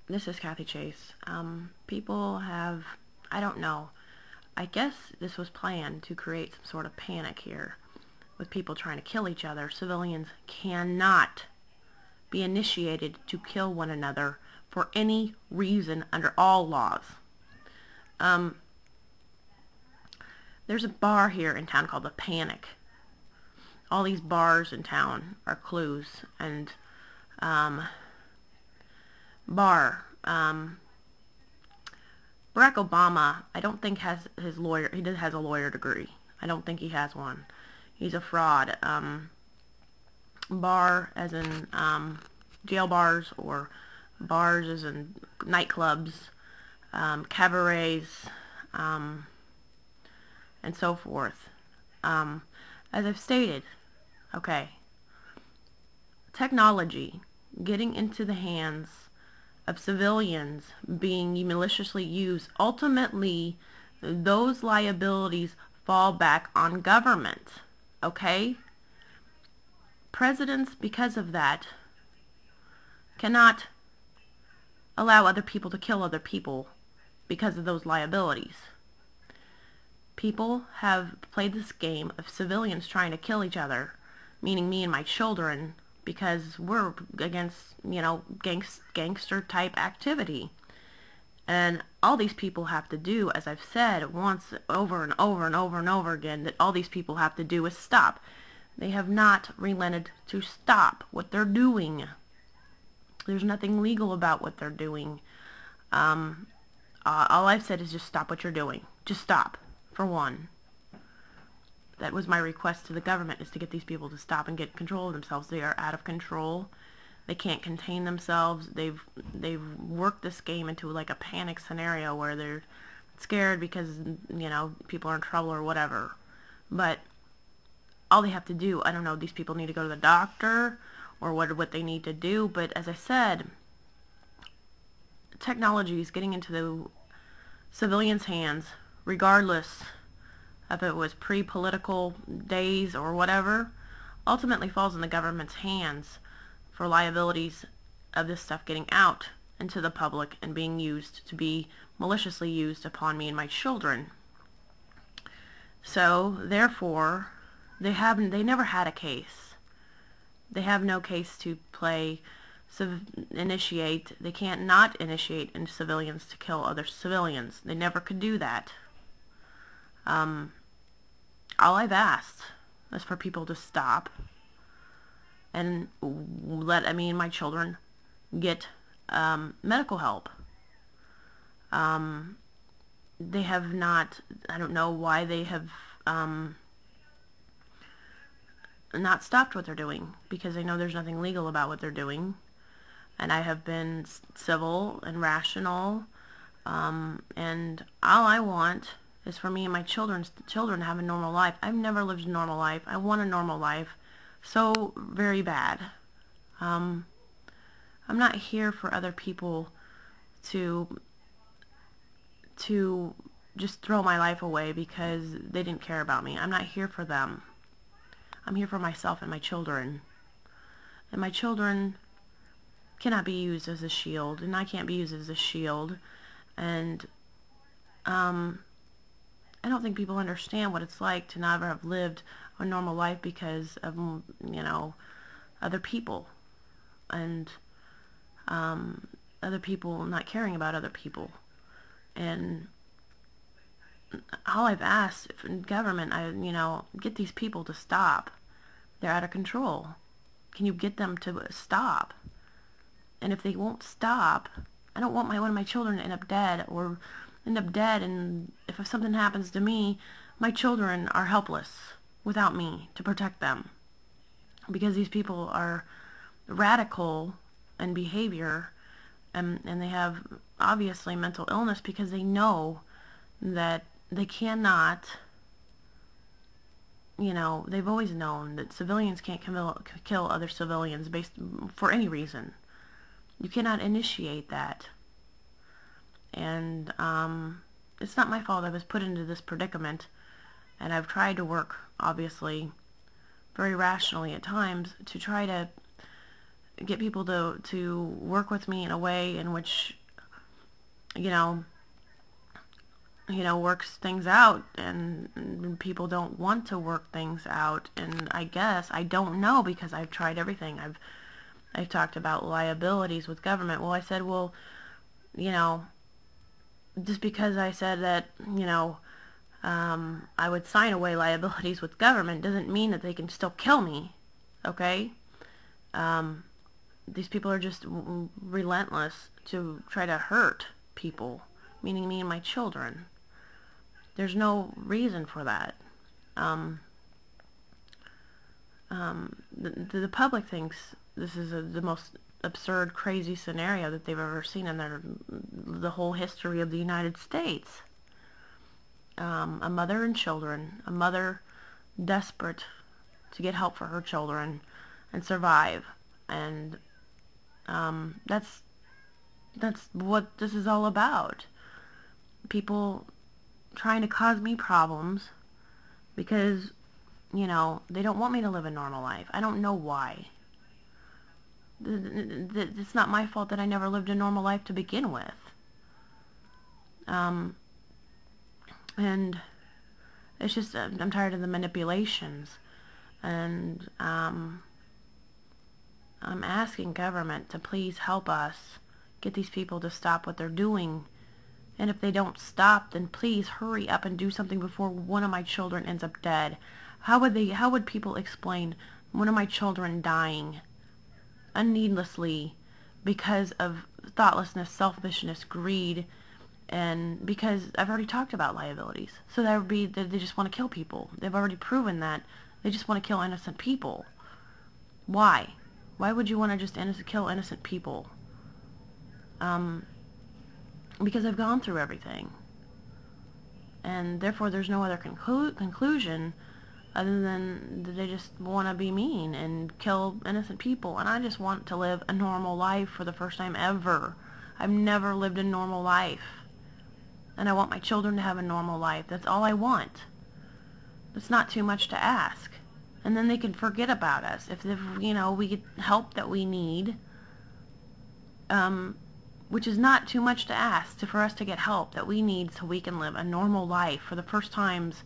This is Kathy Chase. People have, I don't know, I guess this was planned to create some sort of panic here with people trying to kill each other. Civilians cannot be initiated to kill one another for any reason under all laws. Um, there's a bar here in town called the Panic. All these bars in town are clues, and bar. Barack Obama, I don't think has his lawyer. He has a lawyer degree. I don't think he has one. He's a fraud. Bar as in jail bars, or bars as in nightclubs, cabarets, and so forth. As I've stated, okay, technology getting into the hands of civilians being maliciously used, ultimately those liabilities fall back on government, okay? Presidents, because of that, cannot allow other people to kill other people because of those liabilities. People have played this game of civilians trying to kill each other, meaning me and my children, because we're against, gangster type activity. And all these people have to do, as I've said once, over and over and over and over again, that all these people have to do is stop. They have not relented to stop what they're doing. There's nothing legal about what they're doing. All I've said is just stop what you're doing. Just stop, for one. That was my request to the government, is to get these people to stop and get control of themselves. They are out of control. They can't contain themselves. They've worked this game into like a panic scenario where they're scared because, people are in trouble or whatever. But all they have to do, I don't know, these people need to go to the doctor or what they need to do. But as I said, technology is getting into the civilians' hands, regardless if it was pre-political days or whatever, ultimately falls in the government's hands for liabilities of this stuff getting out into the public and being used to be maliciously used upon me and my children. So therefore, they never had a case. They have no case to play, initiate. They can't not initiate in civilians to kill other civilians. They never could do that. All I've asked is for people to stop and let me and my children get medical help. They have not, I don't know why they have not stopped what they're doing, because they know there's nothing legal about what they're doing. And I have been civil and rational, and all I want is for me and my children to have a normal life. I've never lived a normal life. I want a normal life so very bad. I'm not here for other people to just throw my life away because they didn't care about me. I'm not here for them. I'm here for myself and my children. And my children cannot be used as a shield, and I can't be used as a shield. And I don't think people understand what it's like to never have lived a normal life because of, other people. And other people not caring about other people. And all I've asked from government, get these people to stop. They're out of control. Can you get them to stop? And if they won't stop, I don't want one of my children to end up dead, and if something happens to me, my children are helpless without me to protect them. Because these people are radical in behavior, and they have obviously mental illness, because they know that they cannot, they've always known that civilians can't kill other civilians for any reason. You cannot initiate that. And it's not my fault I was put into this predicament, and I've tried to work, obviously, very rationally at times to try to get people to work with me in a way in which, you know, works things out, and people don't want to work things out. And I guess I don't know, because I've tried everything. I've talked about liabilities with government. Well, I said, well, you know, just because I said that, I would sign away liabilities with government doesn't mean that they can still kill me. Okay? These people are just relentless to try to hurt people, meaning me and my children. There's no reason for that. The public thinks this is the most absurd, crazy scenario that they've ever seen in the whole history of the United States. A mother and children, a mother desperate to get help for her children and survive, and that's what this is all about. People trying to cause me problems because, they don't want me to live a normal life. I don't know why. It's not my fault that I never lived a normal life to begin with. And it's just, I'm tired of the manipulations. And I'm asking government to please help us get these people to stop what they're doing. And if they don't stop, then please hurry up and do something before one of my children ends up dead. How would people explain one of my children dying needlessly because of thoughtlessness, selfishness, greed, and because I've already talked about liabilities. So that would be that they just want to kill people. They've already proven that. They just want to kill innocent people. Why? Why would you want to just kill innocent people? Because I've gone through everything. And therefore there's no other conclusion other than that they just want to be mean and kill innocent people. And I just want to live a normal life for the first time ever. I've never lived a normal life. And I want my children to have a normal life. That's all I want. It's not too much to ask. And then they can forget about us. If we get help that we need, which is not too much to ask for us to get help that we need so we can live a normal life for the first times.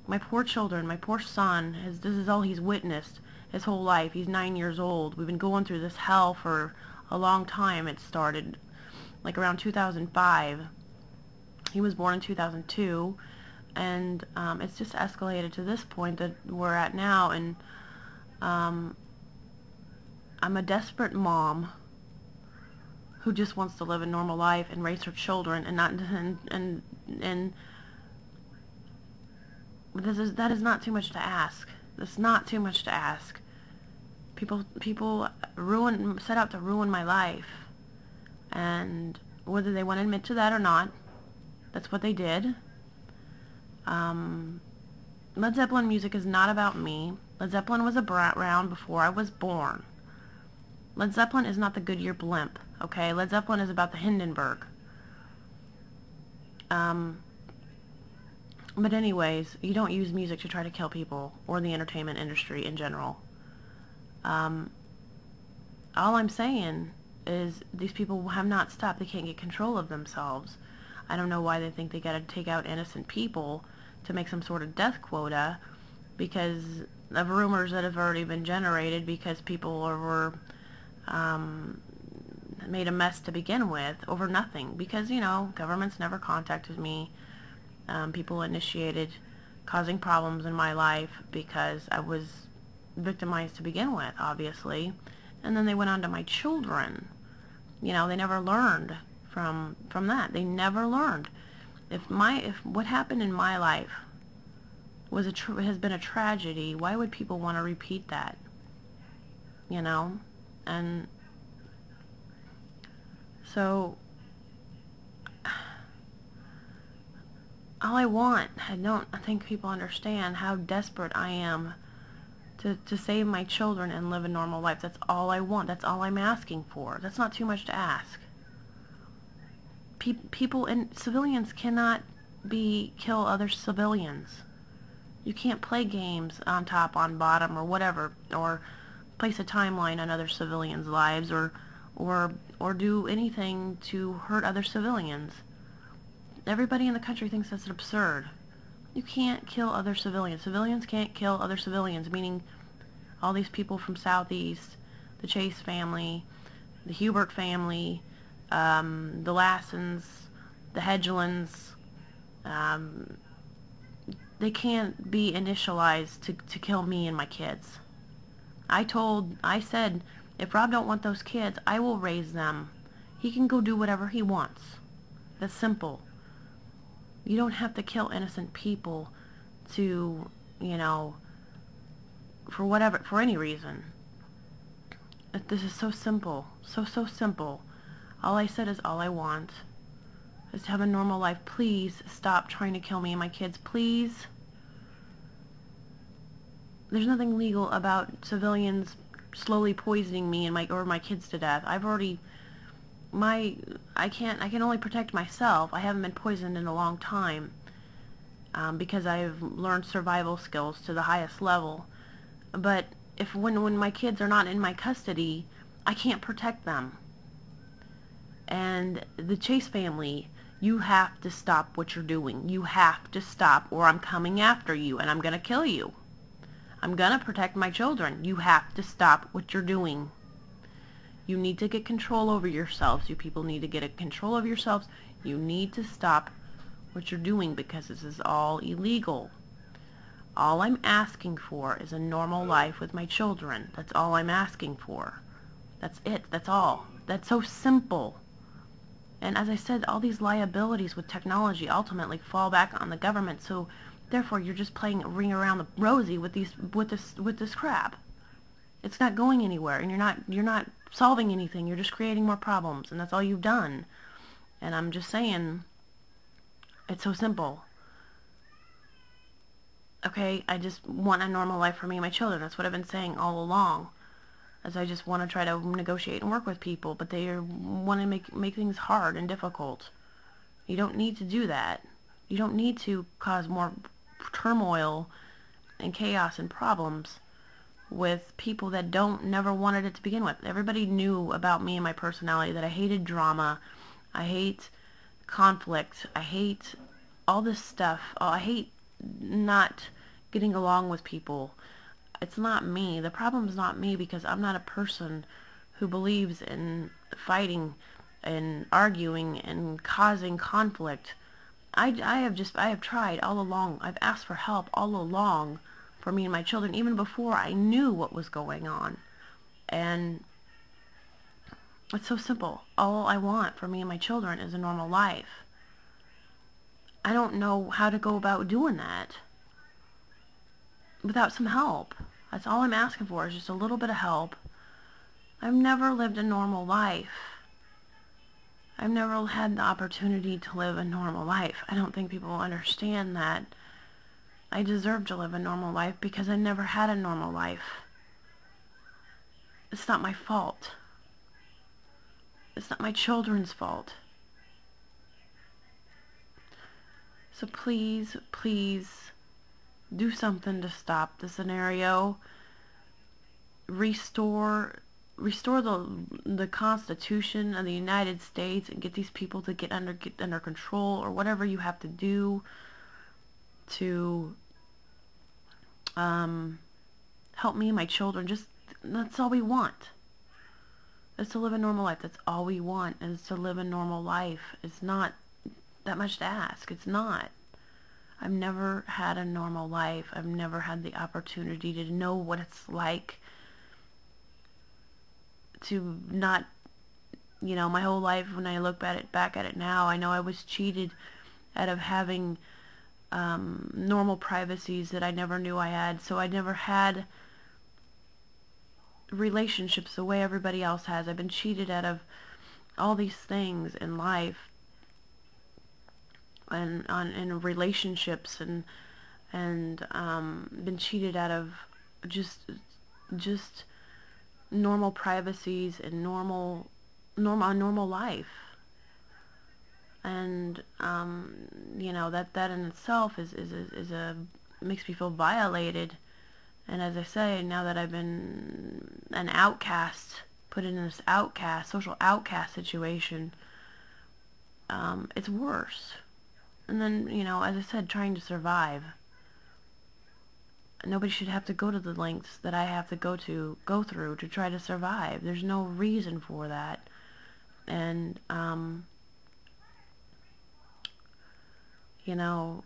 My poor children, my poor son, this is all he's witnessed his whole life. He's 9 years old. We've been going through this hell for a long time. It started like around 2005. He was born in 2002, and it's just escalated to this point that we're at now. And I'm a desperate mom who just wants to live a normal life and raise her children, and not and that is not too much to ask. That's not too much to ask. People set out to ruin my life, and whether they want to admit to that or not, that's what they did. Led Zeppelin music is not about me. Led Zeppelin was around before I was born. Led Zeppelin is not the Goodyear blimp, okay? Led Zeppelin is about the Hindenburg. But anyways, you don't use music to try to kill people or the entertainment industry in general. All I'm saying is these people have not stopped. They can't get control of themselves. I don't know why they think they got to take out innocent people to make some sort of death quota, because of rumors that have already been generated because people were made a mess to begin with over nothing. Because, governments never contacted me. People initiated causing problems in my life because I was victimized to begin with, obviously. And then they went on to my children. They never learned from that. They never learned. If what happened in my life has been a tragedy, why would people want to repeat that? And so all I don't think people understand how desperate I am to save my children and live a normal life. That's all I want. That's all I'm asking for. That's not too much to ask. People and civilians cannot kill other civilians. You can't play games on top, on bottom, or whatever, or place a timeline on other civilians' lives or do anything to hurt other civilians. Everybody in the country thinks that's absurd. You can't kill other civilians. Civilians can't kill other civilians, meaning all these people from Southeast, the Chase family, the Hubert family, the Lassens, the Hedgelands, they can't be initialized to kill me and my kids. I said, if Rob don't want those kids, I will raise them. He can go do whatever he wants. That's simple. You don't have to kill innocent people to, for any reason. This is so simple. So simple. All I said is all I want is to have a normal life. Please stop trying to kill me and my kids. Please. There's nothing legal about civilians slowly poisoning me and my kids to death. I can only protect myself. I haven't been poisoned in a long time because I've learned survival skills to the highest level. But when my kids are not in my custody, I can't protect them. And the Chase family, you have to stop what you're doing. You have to stop, or I'm coming after you and I'm going to kill you. I'm going to protect my children. You have to stop what you're doing. You need to get control over yourselves. You people need to get control over yourselves. You need to stop what you're doing because this is all illegal. All I'm asking for is a normal life with my children. That's all I'm asking for. That's it. That's all. That's so simple. And as I said, all these liabilities with technology ultimately fall back on the government. So therefore, you're just playing ring around the rosy with this crap. It's not going anywhere, and you're not solving anything. You're just creating more problems, and that's all you've done. And I'm just saying, it's so simple. Okay, I just want a normal life for me and my children. That's what I've been saying all along. As I just want to try to negotiate and work with people, but they want to make things hard and difficult. You don't need to do that. You don't need to cause more turmoil and chaos and problems with people that never wanted it to begin with. Everybody knew about me and my personality that I hated drama. I hate conflict. I hate all this stuff. Oh, I hate not getting along with people. It's not me. The problem's not me because I'm not a person who believes in fighting and arguing and causing conflict. I have tried all along. I've asked for help all along for me and my children, even before I knew what was going on. And it's so simple. All I want for me and my children is a normal life. I don't know how to go about doing that without some help. That's all I'm asking for, is just a little bit of help. I've never lived a normal life. I've never had the opportunity to live a normal life. I don't think people understand that. I deserve to live a normal life because I never had a normal life. It's not my fault. It's not my children's fault. So please, please, do something to stop the scenario. Restore the Constitution of the United States and get these people to get under control, or whatever you have to do to help me and my children. Just, that's all we want. Is to live a normal life. That's all we want, is to live a normal life. It's not that much to ask. It's not. I've never had a normal life. I've never had the opportunity to know what it's like to not, my whole life, when I look back at it now, I know I was cheated out of having normal privacies that I never knew I had. So I never had relationships the way everybody else has. I've been cheated out of all these things in life, and in relationships, and been cheated out of just normal privacies and normal life. And that in itself is makes me feel violated And as I say, now that I've been an outcast, put in this outcast, social outcast situation, it's worse. And then, you know, as I said, trying to survive. Nobody should have to go to the lengths that I have to go through to try to survive. There's no reason for that. And, you know,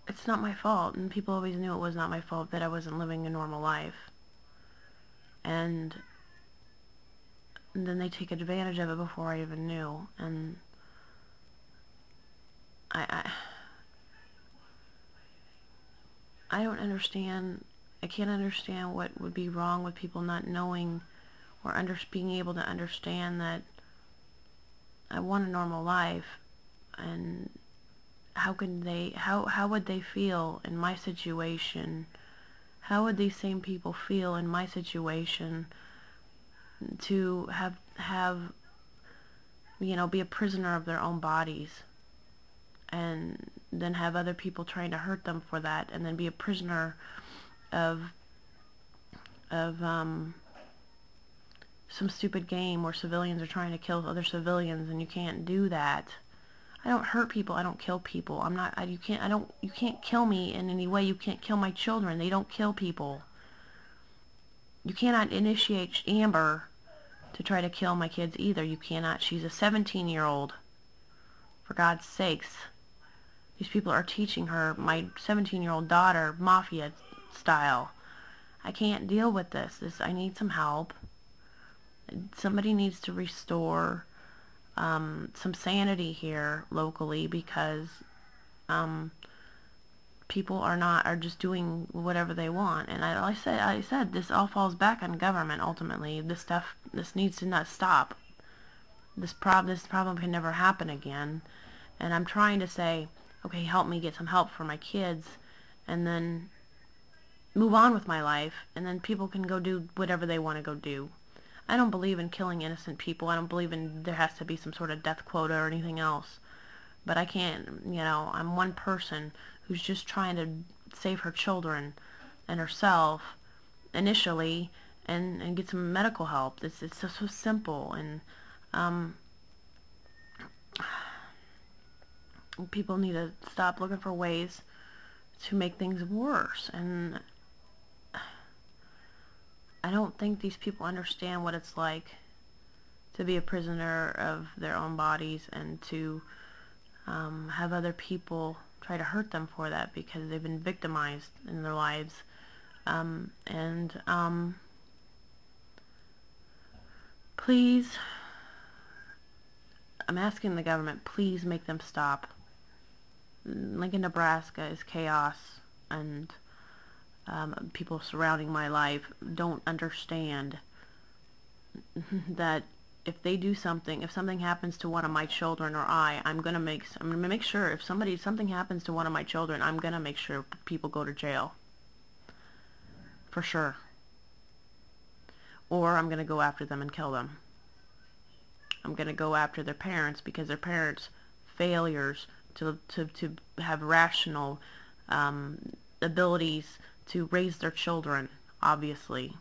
it's not my fault. And people always knew it was not my fault that I wasn't living a normal life. And then they take advantage of it before I even knew. And I don't understand. I can't understand what would be wrong with people not knowing or being able to understand that I want a normal life. And how would they feel in my situation? How would these same people feel in my situation to have you know, be a prisoner of their own bodies, and then have other people trying to hurt them for that, and then be a prisoner of some stupid game where civilians are trying to kill other civilians, and you can't do that. I don't hurt people. I don't kill people. I'm not. You can't kill me in any way. You can't kill my children. They don't kill people. You cannot initiate Amber to try to kill my kids either. You cannot. She's a 17-year-old. For God's sakes. These people are teaching her, my 17-year-old daughter, mafia style. I can't deal with this. I need some help. Somebody needs to restore some sanity here locally, because people are just doing whatever they want. And I said this all falls back on government ultimately. This needs to not stop. This problem can never happen again. And I'm trying to say, okay, help me get some help for my kids, and then move on with my life, and then people can go do whatever they want to go do. I don't believe in killing innocent people. I don't believe in there has to be some sort of death quota or anything else. But I can't, you know, I'm one person who's just trying to save her children and herself initially, and get some medical help. It's so simple. And people need to stop looking for ways to make things worse. And I don't think these people understand what it's like to be a prisoner of their own bodies, and to have other people try to hurt them for that, because they've been victimized in their lives. Please, I'm asking the government, please make them stop. Lincoln, Nebraska is chaos, and people surrounding my life don't understand that if they do something, if something happens to one of my children or I'm gonna make sure if something happens to one of my children, I'm gonna make sure people go to jail. For sure. Or I'm gonna go after them and kill them. I'm gonna go after their parents, because their parents' failures to have rational abilities to raise their children, obviously.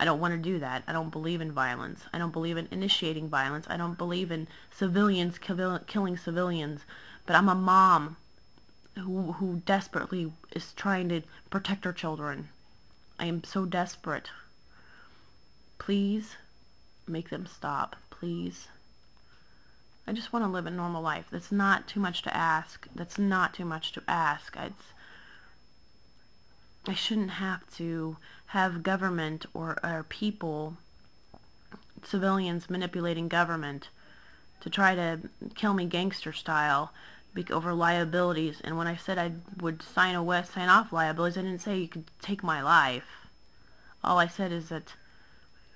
I don't want to do that. I don't believe in violence. I don't believe in initiating violence. I don't believe in civilians killing civilians. But I'm a mom who desperately is trying to protect her children. I am so desperate. Please make them stop. Please. I just want to live a normal life. That's not too much to ask. That's not too much to ask. I shouldn't have to have government or people, civilians manipulating government to try to kill me gangster style over liabilities. And when I said I would sign off liabilities, I didn't say you could take my life. All I said is that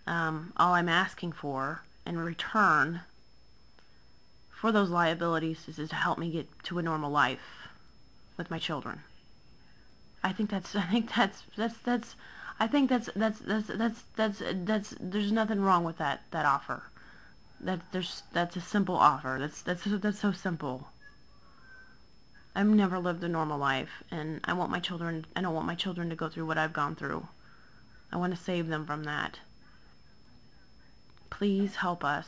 all I'm asking for in return for those liabilities is to help me get to a normal life with my children. There's nothing wrong with that offer. That's a simple offer. That's so simple. I've never lived a normal life, and I don't want my children to go through what I've gone through. I want to save them from that. Please help us.